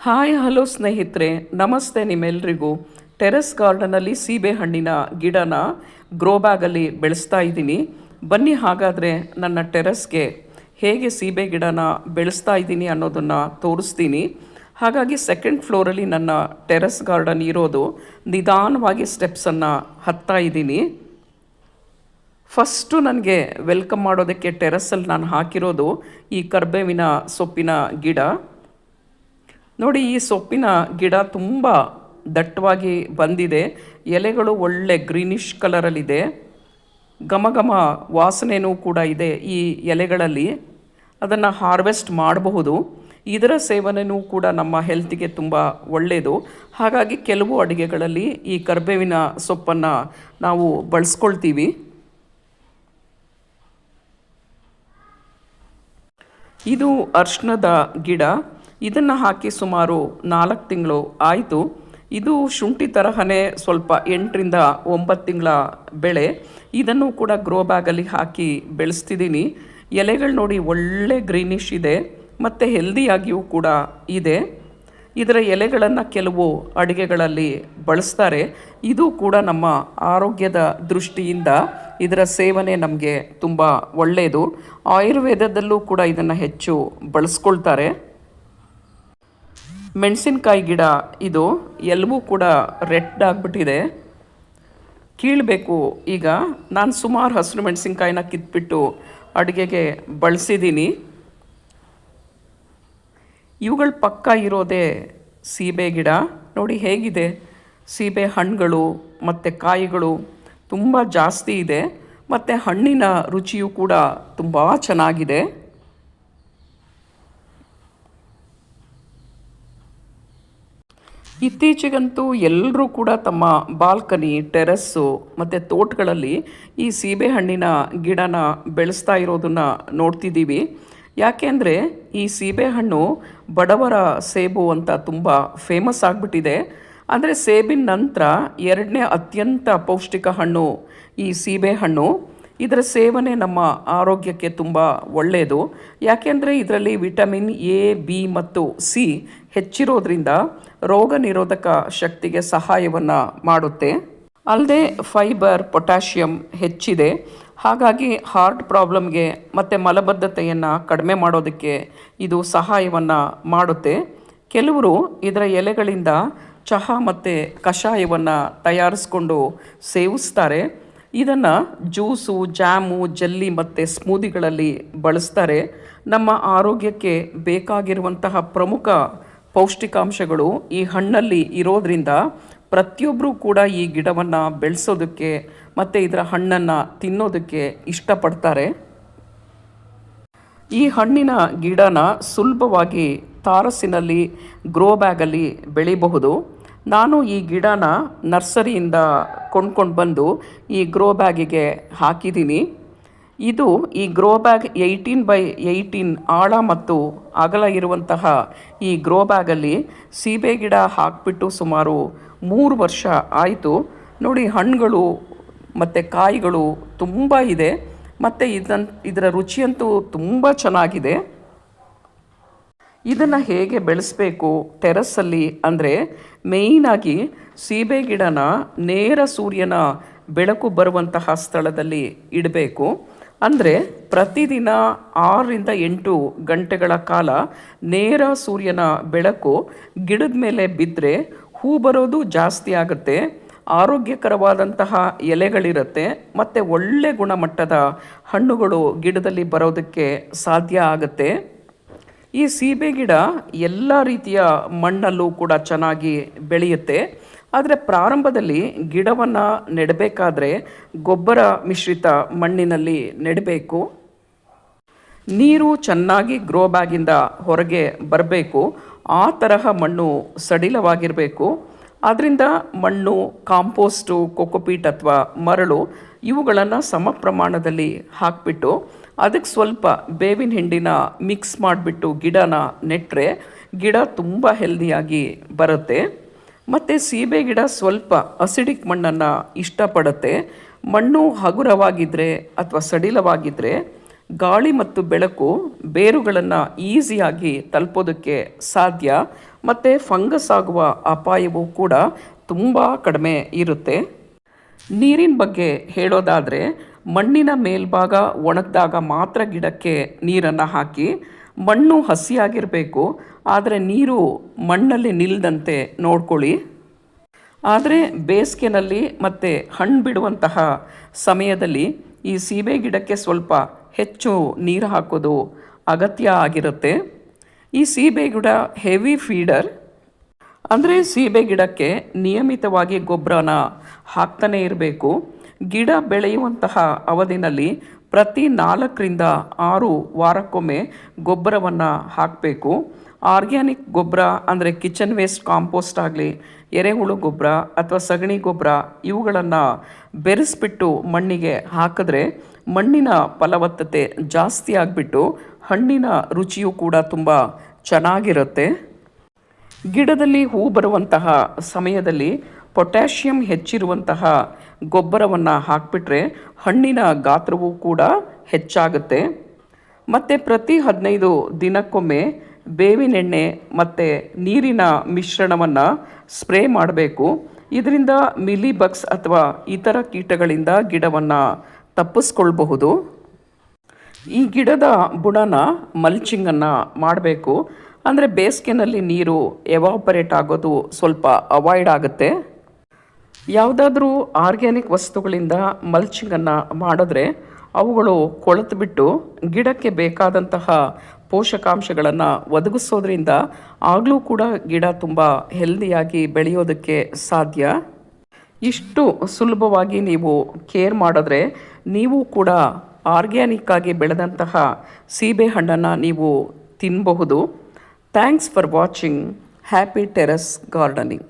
Hi hello ಸ್ನೇಹಿತರೆ, ನಮಸ್ತೆ ನಿಮ್ಮೆಲ್ರಿಗೂ. ಟೆರೆಸ್ ಗಾರ್ಡನಲ್ಲಿ ಸೀಬೆ ಹಣ್ಣಿನ ಗಿಡನ ಗ್ರೋ ಬ್ಯಾಗಲ್ಲಿ ಬೆಳೆಸ್ತಾ ಇದ್ದೀನಿ. ಬನ್ನಿ ಹಾಗಾದರೆ ನನ್ನ ಟೆರೆಸ್ಗೆ ಹೇಗೆ ಸೀಬೆ ಗಿಡನ ಬೆಳೆಸ್ತಾ ಇದ್ದೀನಿ ಅನ್ನೋದನ್ನು ತೋರಿಸ್ತೀನಿ. ಹಾಗಾಗಿ ಸೆಕೆಂಡ್ ಫ್ಲೋರಲ್ಲಿ ನನ್ನ ಟೆರೆಸ್ ಗಾರ್ಡನ್ ಇರೋದು. ನಿಧಾನವಾಗಿ ಸ್ಟೆಪ್ಸನ್ನು ಹತ್ತಾ ಇದ್ದೀನಿ. ಫಸ್ಟು ನನಗೆ ವೆಲ್ಕಮ್ ಮಾಡೋದಕ್ಕೆ ಟೆರೆಸ್ಸಲ್ಲಿ ನಾನು ಹಾಕಿರೋದು ಈ ಕರ್ಬೇವಿನ ಸೊಪ್ಪಿನ ಗಿಡ. ನೋಡಿ, ಈ ಸೊಪ್ಪಿನ ಗಿಡ ತುಂಬ ದಟ್ಟವಾಗಿ ಬಂದಿದೆ. ಎಲೆಗಳು ಒಳ್ಳೆ ಗ್ರೀನಿಷ್ ಕಲರಲ್ಲಿದೆ. ಘಮ ಘಮ ವಾಸನೆಯೂ ಕೂಡ ಇದೆ ಈ ಎಲೆಗಳಲ್ಲಿ. ಅದನ್ನು ಹಾರ್ವೆಸ್ಟ್ ಮಾಡಬಹುದು. ಇದರ ಸೇವನೆಯೂ ಕೂಡ ನಮ್ಮ ಹೆಲ್ತಿಗೆ ತುಂಬ ಒಳ್ಳೆಯದು. ಹಾಗಾಗಿ ಕೆಲವು ಅಡುಗೆಗಳಲ್ಲಿ ಈ ಕರ್ಬೇವಿನ ಸೊಪ್ಪನ್ನು ನಾವು ಬಳಸ್ಕೊಳ್ತೀವಿ. ಇದು ಅರಿಶಿಣದ ಗಿಡ. ಇದನ್ನು ಹಾಕಿ ಸುಮಾರು 4 ತಿಂಗಳು ಆಯಿತು. ಇದು ಶುಂಠಿ ತರಹನೇ ಸ್ವಲ್ಪ 8 ರಿಂದ 9 ತಿಂಗಳ ಬೆಳೆ. ಇದನ್ನು ಕೂಡ ಗ್ರೋ ಬ್ಯಾಗಲ್ಲಿ ಹಾಕಿ ಬೆಳೆಸ್ತಿದ್ದೀನಿ. ಎಲೆಗಳು ನೋಡಿ ಒಳ್ಳೆ ಗ್ರೀನಿಶ್ ಇದೆ ಮತ್ತು ಹೆಲ್ದಿಯಾಗಿಯೂ ಕೂಡ ಇದೆ. ಇದರ ಎಲೆಗಳನ್ನು ಕೆಲವು ಅಡುಗೆಗಳಲ್ಲಿ ಬಳಸ್ತಾರೆ. ಇದು ಕೂಡ ನಮ್ಮ ಆರೋಗ್ಯದ ದೃಷ್ಟಿಯಿಂದ ಇದರ ಸೇವನೆ ನಮಗೆ ತುಂಬ ಒಳ್ಳೆಯದು. ಆಯುರ್ವೇದದಲ್ಲೂ ಕೂಡ ಇದನ್ನು ಹೆಚ್ಚು ಬಳಸ್ಕೊಳ್ತಾರೆ. ಮೆಣಸಿನ್ಕಾಯಿ ಗಿಡ ಇದು. ಎಲ್ಲವೂ ಕೂಡ ರೆಡ್ ಆಗಿಬಿಟ್ಟಿದೆ. ಕೀಳಬೇಕು. ಈಗ ನಾನು ಸುಮಾರು ಹಸಿರು ಮೆಣಸಿನ್ಕಾಯಿನ ಕಿತ್ಬಿಟ್ಟು ಅಡುಗೆಗೆ ಬಳಸಿದ್ದೀನಿ. ಇವುಗಳ ಪಕ್ಕ ಇರೋದೇ ಸೀಬೆ ಗಿಡ. ನೋಡಿ ಹೇಗಿದೆ. ಸೀಬೆ ಹಣ್ಣುಗಳು ಮತ್ತು ಕಾಯಿಗಳು ತುಂಬ ಜಾಸ್ತಿ ಇದೆ ಮತ್ತು ಹಣ್ಣಿನ ರುಚಿಯೂ ಕೂಡ ತುಂಬ ಚೆನ್ನಾಗಿದೆ. ಇತ್ತೀಚೆಗಂತೂ ಎಲ್ಲರೂ ಕೂಡ ತಮ್ಮ ಬಾಲ್ಕನಿ, ಟೆರೆಸ್ಸು ಮತ್ತು ತೋಟಗಳಲ್ಲಿ ಈ ಸೀಬೆಹಣ್ಣಿನ ಗಿಡನ ಬೆಳೆಸ್ತಾ ಇರೋದನ್ನು ನೋಡ್ತಿದ್ದೀವಿ. ಯಾಕೆಂದರೆ ಈ ಸೀಬೆಹಣ್ಣು ಬಡವರ ಸೇಬು ಅಂತ ತುಂಬ ಫೇಮಸ್ ಆಗಿಬಿಟ್ಟಿದೆ. ಅಂದರೆ ಸೇಬಿನ ನಂತರ 2ನೇ ಅತ್ಯಂತ ಪೌಷ್ಟಿಕ ಹಣ್ಣು ಈ ಸೀಬೆಹಣ್ಣು. ಇದರ ಸೇವನೆ ನಮ್ಮ ಆರೋಗ್ಯಕ್ಕೆ ತುಂಬ ಒಳ್ಳೆಯದು. ಯಾಕೆಂದರೆ ಇದರಲ್ಲಿ ವಿಟಮಿನ್ ಎ, ಬಿ ಮತ್ತು ಸಿ ಹೆಚ್ಚಿರೋದ್ರಿಂದ ರೋಗ ನಿರೋಧಕ ಶಕ್ತಿಗೆ ಸಹಾಯವನ್ನು ಮಾಡುತ್ತೆ. ಅಲ್ಲದೆ ಫೈಬರ್, ಪೊಟ್ಯಾಷಿಯಮ್ ಹೆಚ್ಚಿದೆ. ಹಾಗಾಗಿ ಹಾರ್ಟ್ ಪ್ರಾಬ್ಲಮ್ಗೆ ಮತ್ತು ಮಲಬದ್ಧತೆಯನ್ನು ಕಡಿಮೆ ಮಾಡೋದಕ್ಕೆ ಇದು ಸಹಾಯವನ್ನು ಮಾಡುತ್ತೆ. ಕೆಲವರು ಇದರ ಎಲೆಗಳಿಂದ ಚಹಾ ಮತ್ತು ಕಷಾಯವನ್ನು ತಯಾರಿಸ್ಕೊಂಡು ಸೇವಿಸ್ತಾರೆ. ಇದನ್ನು ಜ್ಯೂಸು, ಜಾಮು, ಜೆಲ್ಲಿ ಮತ್ತು ಸ್ಮೂದಿಗಳಲ್ಲಿ ಬಳಸ್ತಾರೆ. ನಮ್ಮ ಆರೋಗ್ಯಕ್ಕೆ ಬೇಕಾಗಿರುವಂತಹ ಪ್ರಮುಖ ಪೌಷ್ಟಿಕಾಂಶಗಳು ಈ ಹಣ್ಣಲ್ಲಿ ಇರೋದ್ರಿಂದ ಪ್ರತಿಯೊಬ್ಬರೂ ಕೂಡ ಈ ಗಿಡವನ್ನು ಬೆಳೆಸೋದಕ್ಕೆ ಮತ್ತು ಇದರ ಹಣ್ಣನ್ನು ತಿನ್ನೋದಕ್ಕೆ ಇಷ್ಟಪಡ್ತಾರೆ. ಈ ಹಣ್ಣಿನ ಗಿಡನ ಸುಲಭವಾಗಿ ತಾರಸಿನಲ್ಲಿ ಗ್ರೋ ಬ್ಯಾಗಲ್ಲಿ ಬೆಳಿಬಹುದು. ನಾನು ಈ ಗಿಡನ ನರ್ಸರಿಯಿಂದ ಕೊಂಡ್ಕೊಂಡು ಬಂದು ಈ ಗ್ರೋ ಬ್ಯಾಗಿಗೆ ಹಾಕಿದ್ದೀನಿ. ಇದು ಈ ಗ್ರೋ ಬ್ಯಾಗ್ 18x18 ಆಳ ಮತ್ತು ಅಗಲ ಇರುವಂತಹ ಈ ಗ್ರೋ ಬ್ಯಾಗಲ್ಲಿ ಸೀಬೆ ಗಿಡ ಹಾಕಿಬಿಟ್ಟು ಸುಮಾರು 3 ವರ್ಷ ಆಯಿತು. ನೋಡಿ, ಹಣ್ಣುಗಳು ಮತ್ತು ಕಾಯಿಗಳು ತುಂಬ ಇದೆ ಮತ್ತು ಇದರ ರುಚಿಯಂತೂ ತುಂಬ ಚೆನ್ನಾಗಿದೆ. ಇದನ್ನು ಹೇಗೆ ಬೆಳೆಸಬೇಕು ಟೆರೆಸ್ಸಲ್ಲಿ ಅಂದರೆ ಮೇಯ್ನಾಗಿ ಸೀಬೆ ಗಿಡನ ನೇರ ಸೂರ್ಯನ ಬೆಳಕು ಬರುವಂತಹ ಸ್ಥಳದಲ್ಲಿ ಇಡಬೇಕು. ಅಂದರೆ ಪ್ರತಿದಿನ 6 ರಿಂದ 8 ಗಂಟೆಗಳ ಕಾಲ ನೇರ ಸೂರ್ಯನ ಬೆಳಕು ಗಿಡದ ಮೇಲೆ ಬಿದ್ದರೆ ಹೂ ಬರೋದು ಜಾಸ್ತಿ ಆಗುತ್ತೆ, ಆರೋಗ್ಯಕರವಾದಂತಹ ಎಲೆಗಳಿರುತ್ತೆ ಮತ್ತು ಒಳ್ಳೆ ಗುಣಮಟ್ಟದ ಹಣ್ಣುಗಳು ಗಿಡದಲ್ಲಿ ಬರೋದಕ್ಕೆ ಸಾಧ್ಯ ಆಗುತ್ತೆ. ಈ ಸೀಬೆ ಗಿಡ ಎಲ್ಲ ರೀತಿಯ ಮಣ್ಣಲ್ಲೂ ಕೂಡ ಚೆನ್ನಾಗಿ ಬೆಳೆಯುತ್ತೆ. ಆದರೆ ಪ್ರಾರಂಭದಲ್ಲಿ ಗಿಡವನ್ನು ನೆಡಬೇಕಾದ್ರೆ ಗೊಬ್ಬರ ಮಿಶ್ರಿತ ಮಣ್ಣಿನಲ್ಲಿ ನೆಡಬೇಕು. ನೀರು ಚೆನ್ನಾಗಿ ಗ್ರೋ ಬ್ಯಾಗಿಂದ ಹೊರಗೆ ಬರಬೇಕು. ಆ ತರಹ ಮಣ್ಣು ಸಡಿಲವಾಗಿರಬೇಕು. ಆದ್ದರಿಂದ ಮಣ್ಣು, ಕಾಂಪೋಸ್ಟು, ಕೊಕೊಪೀಟ್ ಅಥವಾ ಮರಳು ಇವುಗಳನ್ನು ಸಮ ಪ್ರಮಾಣದಲ್ಲಿ ಹಾಕಿಬಿಟ್ಟು ಅದಕ್ಕೆ ಸ್ವಲ್ಪ ಬೇವಿನ ಹಿಂಡಿನ ಮಿಕ್ಸ್ ಮಾಡಿಬಿಟ್ಟು ಗಿಡನ ನೆಟ್ಟರೆ ಗಿಡ ತುಂಬ ಹೆಲ್ದಿಯಾಗಿ ಬರುತ್ತೆ. ಮತ್ತು ಸೀಬೆ ಗಿಡ ಸ್ವಲ್ಪ ಅಸಿಡಿಕ್ ಮಣ್ಣನ್ನು ಇಷ್ಟಪಡುತ್ತೆ. ಮಣ್ಣು ಹಗುರವಾಗಿದ್ದರೆ ಅಥವಾ ಸಡಿಲವಾಗಿದ್ದರೆ ಗಾಳಿ ಮತ್ತು ಬೆಳಕು ಬೇರುಗಳನ್ನು ಈಸಿಯಾಗಿ ತಲುಪೋದಕ್ಕೆ ಸಾಧ್ಯ ಮತ್ತು ಫಂಗಸ್ ಆಗುವ ಅಪಾಯವೂ ಕೂಡ ತುಂಬ ಕಡಿಮೆ ಇರುತ್ತೆ. ನೀರಿನ ಬಗ್ಗೆ ಹೇಳೋದಾದರೆ ಮಣ್ಣಿನ ಮೇಲ್ಭಾಗ ಒಣಗಿದಾಗ ಮಾತ್ರ ಗಿಡಕ್ಕೆ ನೀರನ್ನು ಹಾಕಿ. ಮಣ್ಣು ಹಸಿಯಾಗಿರಬೇಕು, ಆದರೆ ನೀರು ಮಣ್ಣಲ್ಲಿ ನಿಲ್ಲದಂತೆ ನೋಡ್ಕೊಳ್ಳಿ. ಆದರೆ ಬೇಸಿಗೆನಲ್ಲಿ ಮತ್ತು ಹಣ್ಣು ಬಿಡುವಂತಹ ಸಮಯದಲ್ಲಿ ಈ ಸೀಬೆ ಗಿಡಕ್ಕೆ ಸ್ವಲ್ಪ ಹೆಚ್ಚು ನೀರು ಹಾಕೋದು ಅಗತ್ಯ ಆಗಿರುತ್ತೆ. ಈ ಸೀಬೆ ಗಿಡ ಹೆವಿ ಫೀಡರ್, ಅಂದರೆ ಸೀಬೆ ಗಿಡಕ್ಕೆ ನಿಯಮಿತವಾಗಿ ಗೊಬ್ಬರನ ಹಾಕ್ತಾನೇ ಇರಬೇಕು. ಗಿಡ ಬೆಳೆಯುವಂತಹ ಅವಧಿನಲ್ಲಿ ಪ್ರತಿ 4ರಿಂದ 6 ವಾರಕ್ಕೊಮ್ಮೆ ಗೊಬ್ಬರವನ್ನು ಹಾಕಬೇಕು. ಆರ್ಗ್ಯಾನಿಕ್ ಗೊಬ್ಬರ ಅಂದರೆ ಕಿಚನ್ ವೇಸ್ಟ್ ಕಾಂಪೋಸ್ಟ್ ಆಗಲಿ, ಎರೆಹುಳು ಗೊಬ್ಬರ ಅಥವಾ ಸಗಣಿ ಗೊಬ್ಬರ ಇವುಗಳನ್ನು ಬೆರೆಸ್ಬಿಟ್ಟು ಮಣ್ಣಿಗೆ ಹಾಕಿದ್ರೆ ಮಣ್ಣಿನ ಫಲವತ್ತತೆ ಜಾಸ್ತಿ ಆಗಿಬಿಟ್ಟು ಹಣ್ಣಿನ ರುಚಿಯೂ ಕೂಡ ತುಂಬ ಚೆನ್ನಾಗಿರುತ್ತೆ. ಗಿಡದಲ್ಲಿ ಹೂ ಬರುವಂತಹ ಸಮಯದಲ್ಲಿ ಪೊಟ್ಯಾಷಿಯಂ ಹೆಚ್ಚಿರುವಂತಹ ಗೊಬ್ಬರವನ್ನು ಹಾಕಿಬಿಟ್ರೆ ಹಣ್ಣಿನ ಗಾತ್ರವೂ ಕೂಡ ಹೆಚ್ಚಾಗುತ್ತೆ. ಮತ್ತು ಪ್ರತಿ 15 ದಿನಕ್ಕೊಮ್ಮೆ ಬೇವಿನೆಣ್ಣೆ ಮತ್ತು ನೀರಿನ ಮಿಶ್ರಣವನ್ನು ಸ್ಪ್ರೇ ಮಾಡಬೇಕು. ಇದರಿಂದ ಮಿಲಿಬಗ್ಸ್ ಅಥವಾ ಇತರ ಕೀಟಗಳಿಂದ ಗಿಡವನ್ನು ತಪ್ಪಿಸ್ಕೊಳ್ಬಹುದು. ಈ ಗಿಡದ ಬುಡನ ಮಲ್ಚಿಂಗನ್ನು ಮಾಡಬೇಕು. ಅಂದರೆ ಬೇಸಿಗೆನಲ್ಲಿ ನೀರು ಎವಾಪರೇಟ್ ಆಗೋದು ಸ್ವಲ್ಪ ಅವಾಯ್ಡ್ ಆಗುತ್ತೆ. ಯಾವುದಾದ್ರೂ ಆರ್ಗ್ಯಾನಿಕ್ ವಸ್ತುಗಳಿಂದ ಮಲ್ಚಿಂಗನ್ನು ಮಾಡಿದ್ರೆ ಅವುಗಳು ಕೊಳೆತು ಬಿಟ್ಟು ಗಿಡಕ್ಕೆ ಬೇಕಾದಂತಹ ಪೋಷಕಾಂಶಗಳನ್ನು ಒದಗಿಸೋದ್ರಿಂದ ಆಗಲೂ ಕೂಡ ಗಿಡ ತುಂಬ ಹೆಲ್ದಿಯಾಗಿ ಬೆಳೆಯೋದಕ್ಕೆ ಸಾಧ್ಯ. ಇಷ್ಟು ಸುಲಭವಾಗಿ ನೀವು ಕೇರ್ ಮಾಡಿದ್ರೆ ನೀವು ಕೂಡ ಆರ್ಗ್ಯಾನಿಕ್ ಆಗಿ ಬೆಳೆದಂತಹ ಸೀಬೆ ಹಣ್ಣನ್ನು ನೀವು ತಿನ್ನಬಹುದು. Thanks for watching happy terrace gardening.